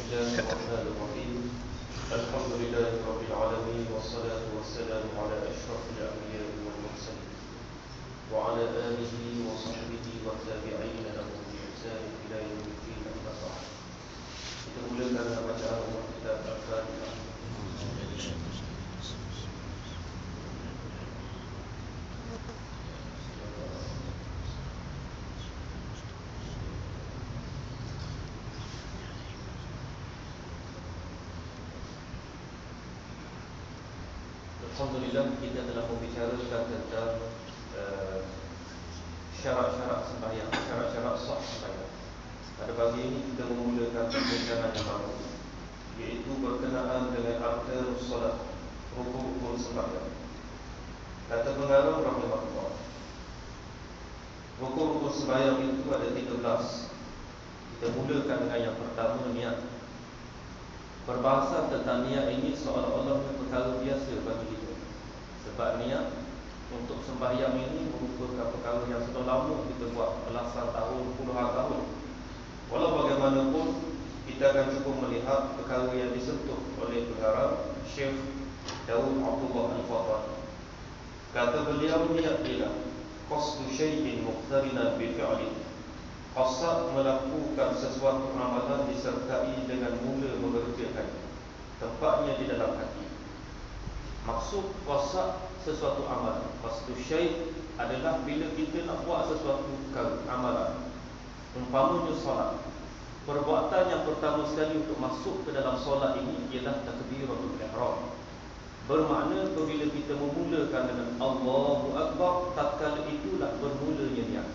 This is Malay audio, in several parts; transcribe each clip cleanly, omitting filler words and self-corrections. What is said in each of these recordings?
الله الرحمن الرحيم الحمد لله رب العالمين والصلاة والسلام على أشرف الأنبياء والمرسلين وعلى آله وصحبه والتابعين لهم بإحسان إلى يوم الدين أما بعد. Kita mulakan bacaan kitab Al-Fatihah. Alhamdulillah, kita telah membicarakan tentang syarat-syarat sembahyang, syarat-syarat sah sembahyang. Pada pagi ini kita memulakan pembicaraan yang baru, iaitu berkenaan dengan arkanus solat, rukun-rukun sembahyang. Kata pengarang rahimahullah, rukun-rukun sembahyang itu ada 13. Kita mulakan dengan yang pertama, niat. Perbahasan tentang niat ini seolah-olah perkara biasa bagi kita, sebab niat untuk sembahyang ini merupakan perkara yang sudah lama kita buat, belasan tahun, puluhan tahun. Walau bagaimanapun, kita akan cuba melihat perkara yang disentuh oleh pengarang Syekh Daud Abdullah Al-Fatani. Kata beliau, niat ialah qasdu syai'in muqtarinan bi fi'lin, qasad melakukan sesuatu amalan disertai dengan mula mengerjakan, tempatnya di dalam hati. Maksud qasad sesuatu amalan, qasdu syai' adalah bila kita nak buat sesuatu perkara, amalan. Umpamanya solat, perbuatan yang pertama sekali untuk masuk ke dalam solat ini ialah takbiratul ihram. Bermakna apabila kita memulakan dengan Allahu Akbar, tatkala itulah bermulanya niat.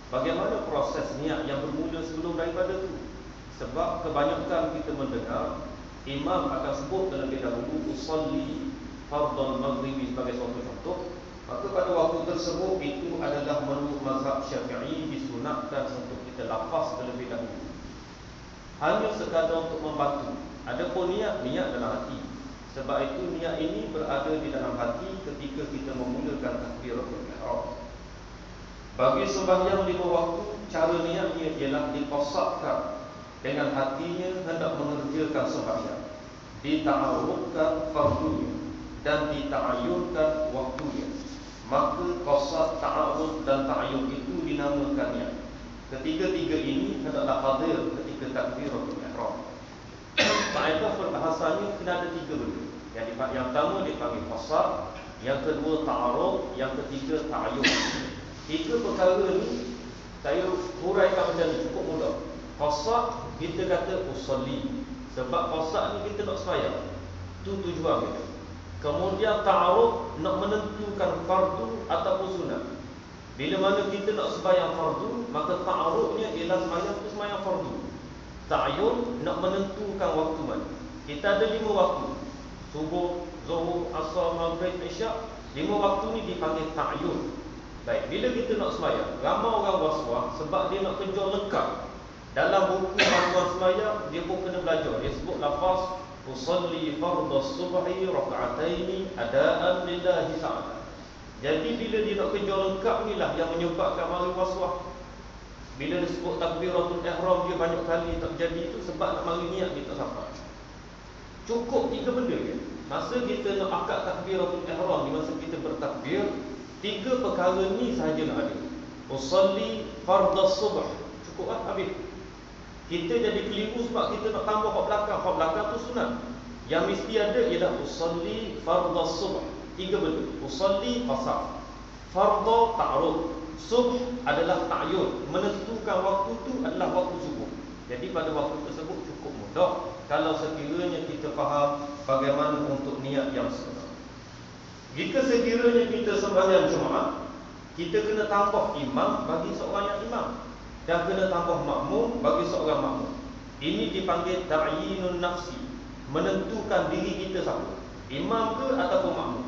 Bagaimana proses niat yang bermula sebelum daripada itu? Sebab kebanyakan kita mendengar imam akan sebut terlebih dahulu usolli fardhal maghribi sebagai suatu contoh, maka pada waktu tersebut itu adalah menurut mazhab Syafi'i disunatkan untuk kita lafaz terlebih dahulu, hanya sekadar untuk membantu. Adapun niat dalam hati. Sebab itu niat ini berada di dalam hati ketika kita memulakan takbiratul ihram. Bagi sembahyang 5 waktu, cara niatnya ialah diqasadkan dengan hatinya hendak mengerjakan sembahyang, dita'arufkan fardunya dan dita'ayunkan waktunya. Maka qasad, ta'aruf dan ta'ayun itu dinamakan niat. Ketiga-tiga ini hendaklah hadir ketika takbiratul ihram. Kaedah perbahasannya kena ada 3 benda. Yang pertama dipanggil qasad, yang kedua ta'aruf, yang ketiga ta'ayun. 3 perkara ni saya huraikan macam ni, cukup mudah. Qasad kita kata usolli, sebab qasad ni kita nak sembahyang, tu tujuan kita. Kemudian ta'aruf, nak menentukan fardu ataupun sunat. Bila mana kita nak sembahyang fardu, maka ta'arufnya ialah sembahyang tu sembahyang fardu. Ta'ayun, nak menentukan waktu mana. Kita ada 5 waktu, subuh, zuhur, asar, maghrib, isyak. 5 waktu ni dipanggil ta'ayun. Baik, bila kita nak sembahyang, ramai orang was-was sebab dia nak kejar lengkap. Dalam buku panduan sembahyang, dia pun kena belajar. Dia sebut lafaz usolli fardhas subhi raka'ataini adaan lillahi ta'ala. Jadi bila dia nak kejar lengkap inilah yang menyebabkan mari was-was. Bila dia sebut takbiratul ihram, dia banyak kali tak jadi itu sebab nak mari niat dia tak sampai. Cukup 3 benda je. Masa kita nak akad takbiratul ihram ni, masa kita bertakbir, 3 perkara ni sahaja nak ada. Usolli fardhas subh, cukup lah, habis. Kita jadi keliru sebab kita nak tambah hak belakang. Hak belakang tu sunat. Yang mesti ada ialah usolli fardhas subh. 3 benda. Usolli qasad, fardha ta'aruf, subh adalah ta'yun, menentukan waktu tu adalah waktu subuh. Jadi pada waktu tersebut cukup mudah kalau sekiranya kita faham bagaimana untuk niat yang sebenar. Jika sekiranya kita sembahyang Jumaat, kita kena tambah imam bagi seorang yang imam, dan kena tambah makmum bagi seorang makmum. Ini dipanggil ta'yinun nafsi, menentukan diri kita siapa, imam ke ataupun makmum.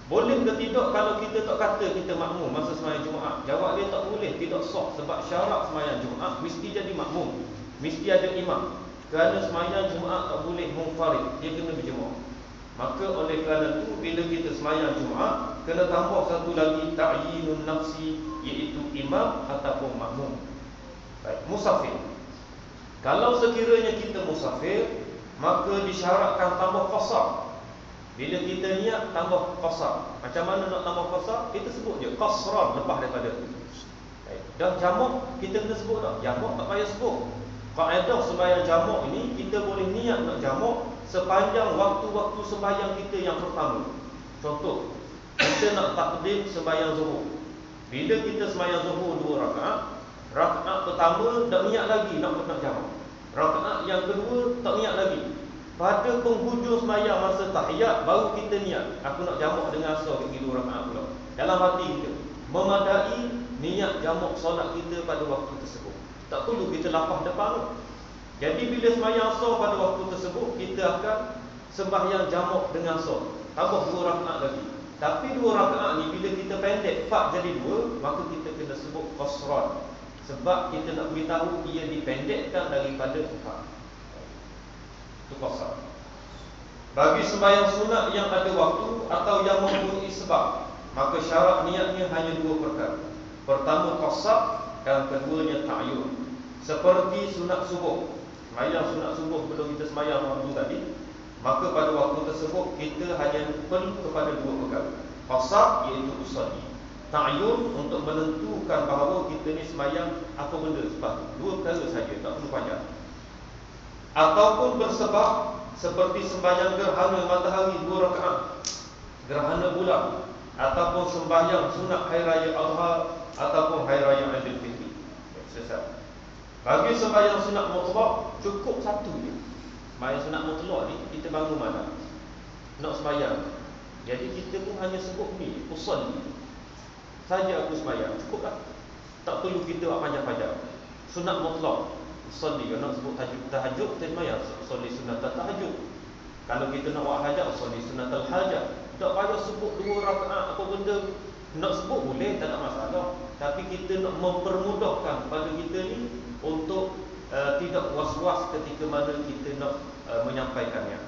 Boleh ke tidak kalau kita tak kata kita makmum masa sembahyang Jumaat? Jawab dia tak boleh, tidak sah. Sebab syarat sembahyang Jumaat mesti jadi makmum, mesti ada imam. Kerana sembahyang Jumaat tak boleh munfarid, dia kena berjemaah. Maka oleh kerana itu, bila kita sembahyang Jumaat, kena tambah satu lagi ta'yinun nafsi, iaitu imam ataupun makmum. Baik, musafir. Kalau sekiranya kita musafir, maka disyaratkan tambah qasar. Bila kita niat tambah qasar. Macam mana nak tambah qasar? Kita sebut je qasran lepas daripada itu. Dah jamak kita kena sebut tak? Jamak tak payah sebut. Kaedah sembahyang jamak ini, kita boleh niat nak jamak sepanjang waktu-waktu sembahyang kita yang pertama. Contoh, kita nak takdim sembahyang zuhur. Bila kita sembahyang zuhur 2 rakaat, rakaat pertama tak niat lagi nak jamak. Rakaat yang kedua tak niat lagi. Pada penghujung sembahyang masa tahiyat baru kita niat, aku nak jamak dengan asar bagi 2 rakaat pula. Dalam hati kita memadai niat jamak solat kita pada waktu tersebut. Tak perlu kita lapah depan. Jadi bila sembahyang asar pada waktu tersebut, kita akan sembahyang jamak dengan asar, tambah 2 rakaat lagi. Tapi 2 rakaat ni bila kita pendek fak jadi 2, maka kita kena sebut qasran. Sebab kita nak beritahu ia dipendekkan daripada 4. Itu qasar. Bagi sembahyang sunat yang ada waktu atau yang mempunyai sebab, maka syarat niatnya hanya 2 perkara. Pertama qasar, dan keduanya ta'yun. Seperti sunat subuh. Sembahyang sunat subuh belum kita sembahyang fardu tadi, maka pada waktu tersebut kita hanya perlu kepada 2 perkara. Qasar iaitu usalli. Ta'yun untuk menentukan bahawa kita ni sembahyang apa benda sebab 2 perkara saja, tak perlu panjang. Ataupun bersebab seperti sembahyang gerhana matahari 2 rakaat, gerhana bulan, ataupun sembahyang sunat hari raya Adha ataupun hari raya Aidilfitri. Selesai. Bagi sembahyang sunat mutlak cukup 1 je. Sembahyang sunat mutlak ni kita bangun mana? Nak sembahyang. Jadi kita pun hanya sebut ni, usalli. Saja aku sembahyang, cukuplah. Tak perlu kita buat panjang-panjang. Sunat mutlak, usalli. Kalau nak sebut tahajud, kita sembahyang usalli sunat tahajud. Kalau kita nak buat hajat, usalli sunat al-hajat. Tak payah sebut 2 rakaat apa benda. Nak sebut boleh, tak ada masalah. Tapi kita nak mempermudahkan pada kita ni untuk tidak was-was ketika mana kita nak menyampaikannya.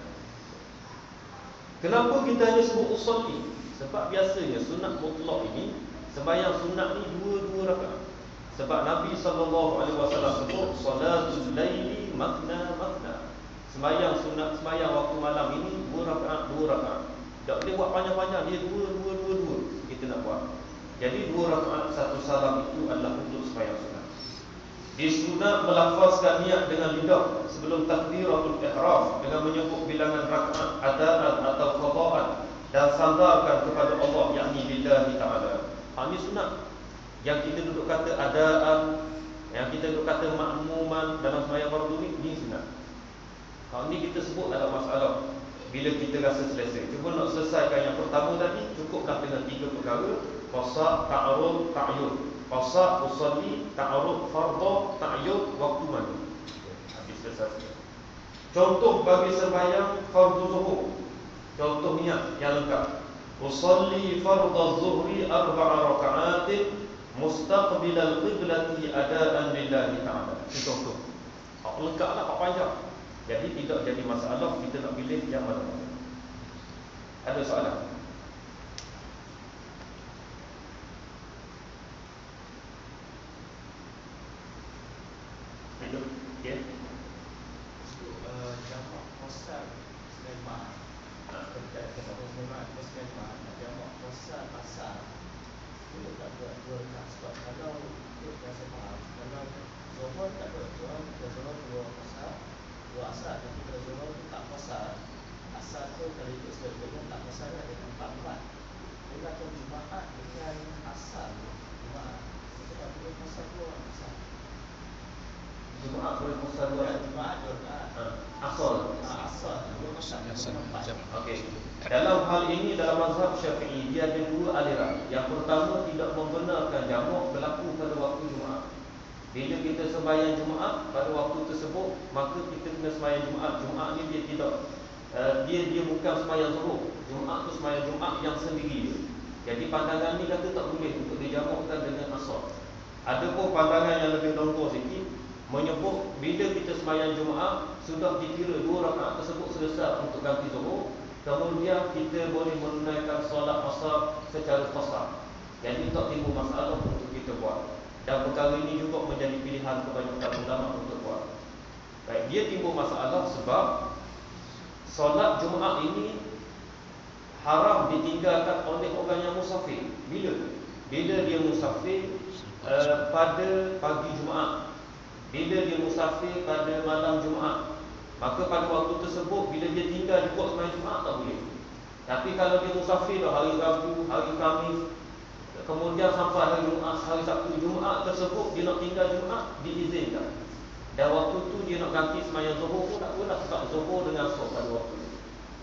Kenapa kita hanya sebut usalli? Sebab biasanya sunat mutlak ini, sembahyang sunat ni 2 rakaat. Sebab Nabi SAW sebut salatul laili matna matna. Sembahyang sunat, sembahyang waktu malam ini 2 rakaat. Tak boleh buat panjang-panjang, dia 2 kita nak buat. Jadi 2 rakaat 1 salam itu adalah untuk sembahyang sunat. Disunat melafazkan niat dengan lidah sebelum takbiratul ihram dengan menyebut bilangan rakaat, adaan atau qadaan dan sandarkan kepada Allah, yakni lillahi ta'ala. Ini sunat. Yang kita duduk kata adaan, yang kita duduk kata makmuman dalam sembahyang fardu ni sunat. Ini kita sebut tak ada masalah bila kita rasa selesai. Cuma nak selesaikan yang pertama tadi, cukuplah dengan 3 perkara: qasar, ta'arud, ta'yun. Qasar, usalli, ta'arud, fardhu, ta'yun, waktu mana. Habis selesai. Contoh bagi sembahyang fardu zuhur. Contoh niat yang lengkap. Usalli fardhu zuhri 4 raka'atin mustaqbilal qiblati adaan lillahi ta'ala. Ini contoh. Lengkaplah, tak panjang. Jadi tidak jadi masalah kita nak pilih yang mana. Ada soalan? Hidup, ya. Jamak qasar Sulaiman. Sulaiman Sulaiman jamak qasar asar. Itu tak buat 2 rakaat sebab kalau itu biasa faham. Kalau zuhur tak buat 2, zuhur 2 qasar, 2 asar. Tapi kalau zuhur tu tak qasar, asar tu kalau ikut sebagainya tak qasar ada 4. Bila kalau Jumaat dengan asar, Jumaat itu tak boleh qasar 2 asar. Jumaat boleh qasar 2. Jumaat 2 rakaat. Asal. Asar 2 qasar. Okey. Dalam hal ini dalam mazhab Syafi'i dia ada 2 aliran. Yang pertama tidak membenarkan jamak berlaku pada waktu Jumaat. Bila kita sembahyang Jumaat pada waktu tersebut, maka kita kena sembahyang Jumaat. Jumaat ni dia tidak dia bukan sembahyang zuhur. Jumaat tu sembahyang Jumaat yang sendiri. Jadi pandangan ni kata tak boleh untuk dijamakkan dengan asar. Ada pun pandangan yang lebih longgar sikit menyebut bila kita sembahyang Jumaat sudah dikira 2 rakaat tersebut selesai untuk ganti zuhur, kemudian kita boleh menunaikan solat asar secara qasar. Jadi tak timbul masalah untuk kita buat. Dan perkara ini juga menjadi pilihan kebanyakan ulama untuk buat. dia timbul masalah sebab solat Jumaat ini haram ditinggalkan oleh orang yang musafir. Bila dia musafir pada pagi Jumaat, bila dia musafir pada malam Jumaat, maka pada waktu tersebut bila dia tinggal di buat sembahyang Jumaat tak boleh. Tapi kalau dia musafir hari Rabu, hari Khamis, kemudian sampai hari Jumaat, hari Sabtu, Jumaat tersebut dia nak tinggal Jumaat, diizinkan. Dan waktu tu dia nak ganti sembahyang Zuhur pun tak boleh, sebab Zuhur dengan Asar pada waktu itu.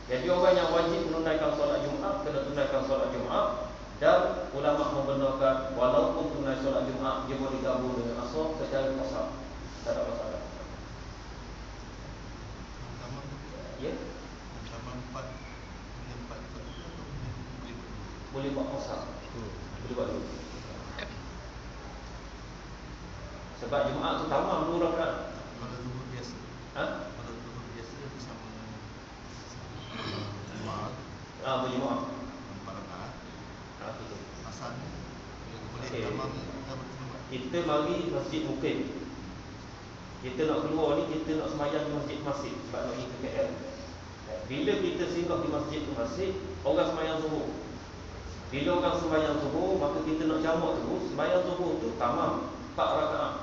Jadi orang yang wajib menunaikan solat Jumaat kena tunaikan solat Jumaat. Dan ulama membenarkan walaupun tunai solat Jumaat dia boleh gabung dengan Asar secara qasar. Tak ada masalah. Ya? Boleh buat qasar. Boleh buat dulu. Sebab Jumaat tu tamam 2 rakaat. Kalau zuhur biasa. Kalau zuhur biasa bersama Jumaat. Berjumaat 4 rakaat. Kita. Asalnya boleh tamam kita berjumaat. Kita mari Masjid Mukim. Kita nak keluar ni, kita nak sembahyang di Masjid Masjid sebab nak pergi ke KL. Bila kita singgah di Masjid tu Masjid, orang sembahyang Zuhur. Bila orang sembahyang Zuhur, maka kita nak jamak terus. Sembahyang Zuhur tu tamam 4 rakaat.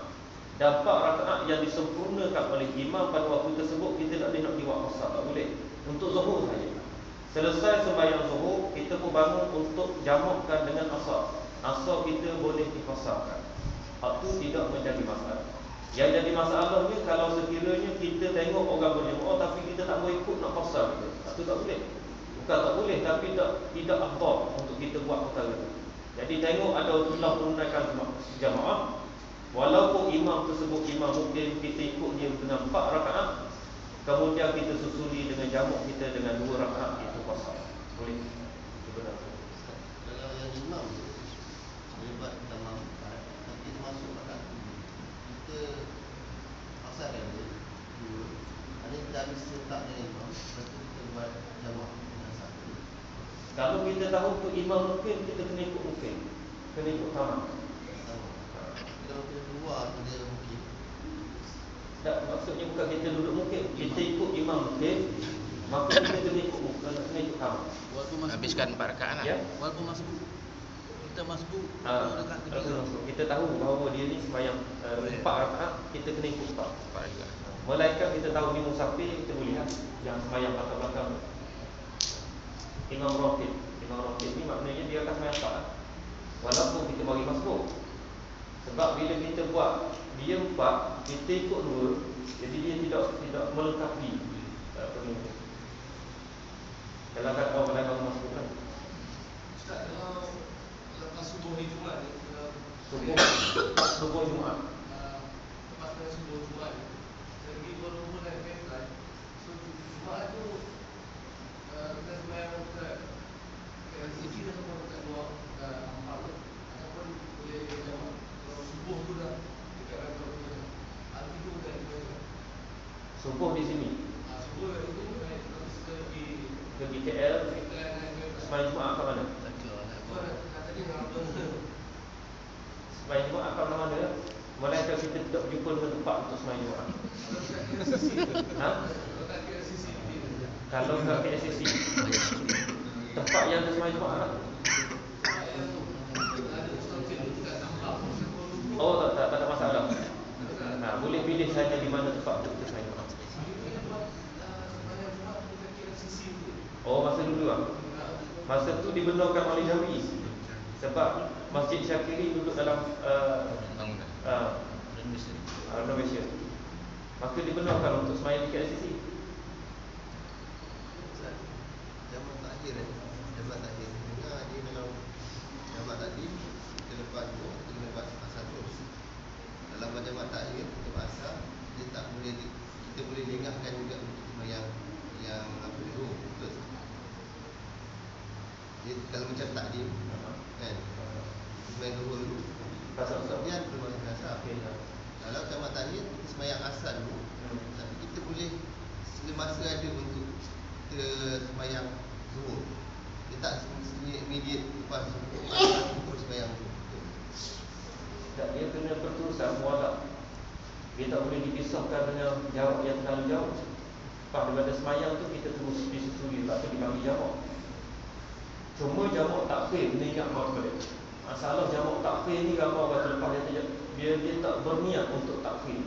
Dan 4 rakaat yang disempurnakan oleh imam pada waktu tersebut, kita tak boleh nak buat qasar, tak boleh. Untuk Zuhur saja. Selesai sembahyang Zuhur, kita pun bangun untuk jamakkan dengan Asar. Asar kita boleh diqasarkan. Hak tu tidak menjadi masalah. Yang jadi masalahnya kalau sekiranya kita tengok orang berjemaah tapi kita tak boleh ikut nak qasar kita. Hak tu tak boleh. Bukan tak boleh, tapi tidak afdal untuk kita buat perkara itu. Jadi tengok ada khilaf menunaikan jemaah. Walaupun imam tersebut imam mungkin kita ikut dia dengan 4 rakaat, kemudian kita susuli dengan jamak kita dengan 2 rakaat, itu qasar. Boleh. Itu benar. Kalau yang imam boleh buat tamam 4, tapi masuk rakaat 7, kita asal kan dia 2. Ada kita habis setak dengan imam, lepas tu kita buat jamak dengan 1. Kalau kita tahu tu imam mungkin, kita kena ikut mungkin. Kena ikut tamam. Kalau kita keluar tu dia mungkin. Tak, maksudnya bukan kita duduk mungkin. Kita ikut imam mungkin, maka kita kena ikut mungkin, kena ikut tamam. Habiskan 4 rakaat lah. Ya? Walaupun masuk kita masuk rakaat kita tahu bahawa dia ni sembahyang 4 rakaat, kita kena ikut 4 juga. Melainkan kita tahu ni musafir, kita boleh lihat yang sembahyang belakang-belakang. Imam Rotib ni maknanya dia akan sembahyang 4. Walaupun kita bagi masbuk. Sebab bila kita buat dia 4, kita ikut 2, jadi dia tidak melengkapi ini. Kalau kata orang belakang masbuk kan. Ustaz, kalau lepas subuh ni Jumaat ni, Subuh Jumaat. lepas subuh Jumaat ni, pergi berumur dan flight. So Jumaat tu kita sembahyang dekat sisi dah sampai dekat luar Ampang ataupun boleh jemaah. Kalau subuh tu dah dekat kantor kita. Arti tu dah kita. Subuh di sini. Subuh itu kita Pergi KL. Sembahyang Jumaat kat mana? Sembahyang Jumaat kat mana? Melainkan kita tidak berjumpa dengan tempat untuk sembahyang Jumaat. Kalau tak KLCC, tempat yang ada sembahyang Jumaat. Oh tak ada masalah. Boleh pilih saja di mana tempat untuk kita sembahyang Jumaat. Oh, masa dulu lah. Masa tu dibenarkan oleh Jawi. Sebab Masjid Syakiri duduk dalam renovation. Maka dibenarkan untuk sembahyang di KLCC. Jamak takhir Jamak takhir. Dengar dia kalau jamak tadi kita lepas tu, kita lepas asal terus. Dalam jamak takhir untuk asal dia tak boleh kita boleh dengarkan juga untuk sembahyang yang apa tu. Betul. Dia kalau macam takdim kan. Sembahyang zuhur dulu. Kemudian sembahyang asar. Kalau jamak takhir kita sembahyang asar dulu. Tapi kita boleh semasa ada untuk kita sembahyang zuhur. Dia tak semestinya immediate lepas zuhur sembahyang zuhur. Tak, dia kena perterusan mualaf. Dia tak boleh dipisahkan dengan jarak yang terlalu jauh. Lepas daripada semayang tu kita terus disusuli, lepas tu dipanggil jamak. Cuma jamak takhir ni ingat maaf balik. Masalah jamak takhir ni gambar kata lepas dia tak berniat untuk takhir.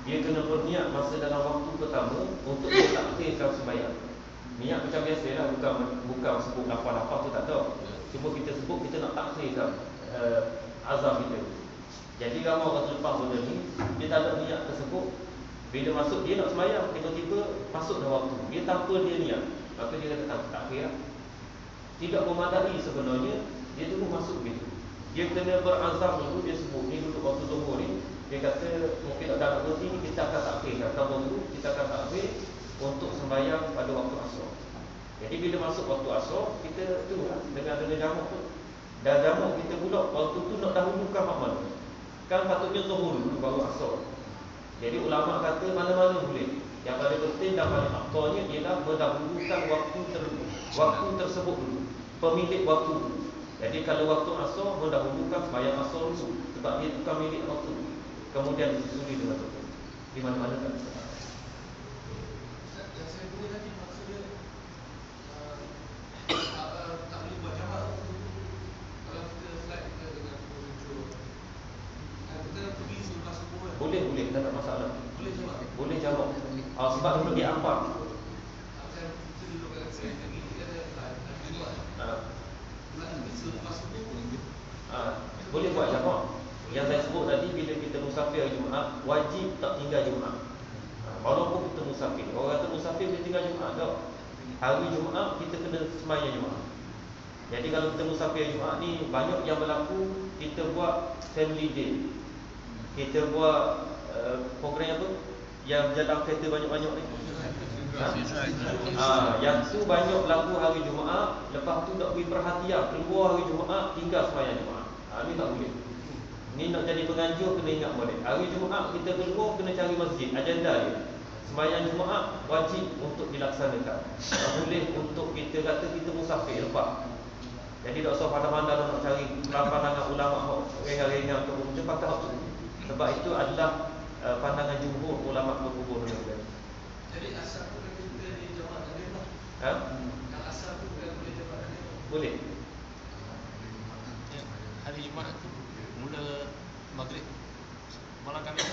Dia kena berniat masa dalam waktu pertama untuk dia takhirkan semayang. Niat macam biasalah, bukan sebut lafaz-lafaz tu tak ada. Cuma kita sebut kita nak takhirkan azam kita. Jadi gambar kata lepas benda ni dia tak ada niat tersebut. Bila masuk dia nak semayang, tiba-tiba masuk dah waktu. Dia tanpa dia niat, maka dia kata takhir lah. Tidak memadai sebenarnya, dia terus masuk begitu. Dia kena berazam dulu, dia sebut ni dulu waktu zuhur ni. Dia kata mungkin tak nak berhenti ni, kita akan takhirkan. Kamu dulu, kita akan takhir untuk sembahyang pada waktu asar. Jadi bila masuk waktu asar, kita tu lah dengan jamak tu. Dan jamak kita pula waktu tu nak dahulukan hak mana? Kan patutnya zuhur dulu baru asar. Jadi ulama kata mana-mana boleh. Yang paling penting dan paling afdalnya ialah mendahulukan waktu tersebut dulu. Pemilik waktu dulu. Jadi kalau waktu asar mendahulukan sembahyang asar dulu, sebab dia bukan milik waktu. Kemudian disusuli dengan zuhur. Di mana-mana tak bisa. Yang saya boleh tadi maksudnya tak boleh buat jamak kalau kita flight kita dengan pukul 7. Kita pergi selepas subuh kan? Boleh, tak ada masalah. Boleh jamak? Boleh jamak. Sebab dia pergi apa? Macam kita duduk kat saya pergi kita ada flight dan buat. Nak pergi selepas subuh boleh buat jamak. Yang saya sebut tadi, bila kita musafir hari Jumaat, wajib tak tinggal Jumaat. Walaupun kita musafir. Orang kata musafir boleh tinggal Jumaat tak? Hari Jumaat kita kena sembahyang Jumaat. Jadi kalau kita musafir Jumaat ni, banyak yang berlaku. Kita buat family day, kita buat program apa yang jalan kereta banyak-banyak ni. Yang tu banyak berlaku hari Jumaat. Lepas tu tak beri perhatian, keluar hari Jumaat tinggal sembahyang Jumaat. Ni tak boleh. Ni nak jadi penganjur kena ingat balik. Hari Jumaat kita keluar kena cari masjid, agenda dia. Sembahyang Jumaat wajib untuk dilaksanakan. Tak boleh untuk kita kata kita musafir lepas. Jadi tak usah pandang-pandang nak cari pandangan ulama ringan-ringan atau macam pakai hak tu. Sebab itu adalah pandangan jumhur ulama berkubur dengan. Jadi asal tu kan kita di jamak tadi lah. Yang asal tu kan boleh jamak tadi. Boleh. Hari Jumaat tu mula maghrib malam Khamis.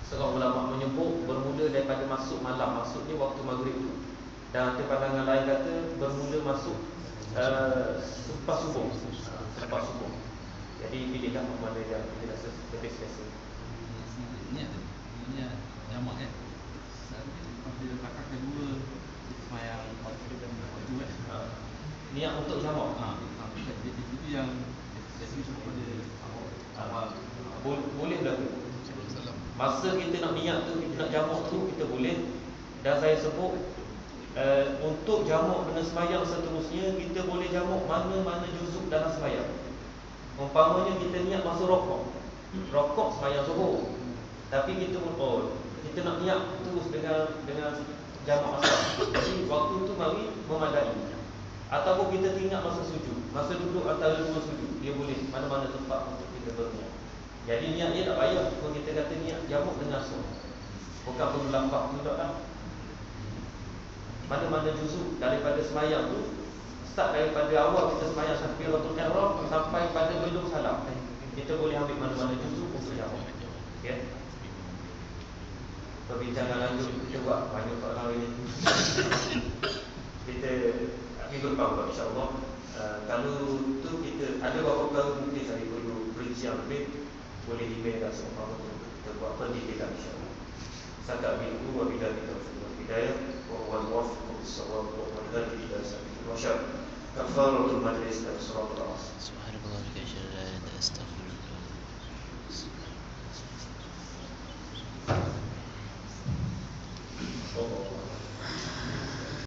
Seorang ulama menyebut bermula daripada masuk malam, maksudnya waktu maghrib tu. Dan ada pandangan lain kata bermula masuk selepas subuh. Selepas subuh. Jadi pilihlah mana yang kita rasa lebih selesa. Ni jamak kan. Bila rakaat kedua sembahyang waktu kan. Niat untuk jamak. Itu yang biasanya sebab dia boleh berlaku. Masa kita nak niat tu, kita nak jamak tu, kita boleh. Dan saya sebut untuk jamak dengan sembahyang seterusnya, kita boleh jamak mana-mana juzuk dalam sembahyang. Umpamanya kita niat masa rokok sembahyang zuhur. Tapi kita kita nak niat terus dengan jamak asar. Jadi waktu tu mari memadai. Ataupun kita teringat masa sujud, masa duduk antara dua sujud, dia boleh mana-mana tempat untuk kita berniat. Jadi niat dia tak payah. Kalau kita kata niat jamak dengan asar, bukan perlu lafaz tu tak lah. Mana-mana juzuk daripada sembahyang tu, start daripada awal kita sembahyang takbiratul ihram sampai pada belum salam, kita boleh ambil mana-mana juzuk untuk jamak. Okay? Perbincangan lanjut kita buat banyak soalan ini. Kita minggu depan buat insya-Allah. Kalau tu kita ada beberapa perkara mungkin saya perlu perincian lebih, boleh email dan seumpama tu kita buat pendidikan insya-Allah. Setakat minggu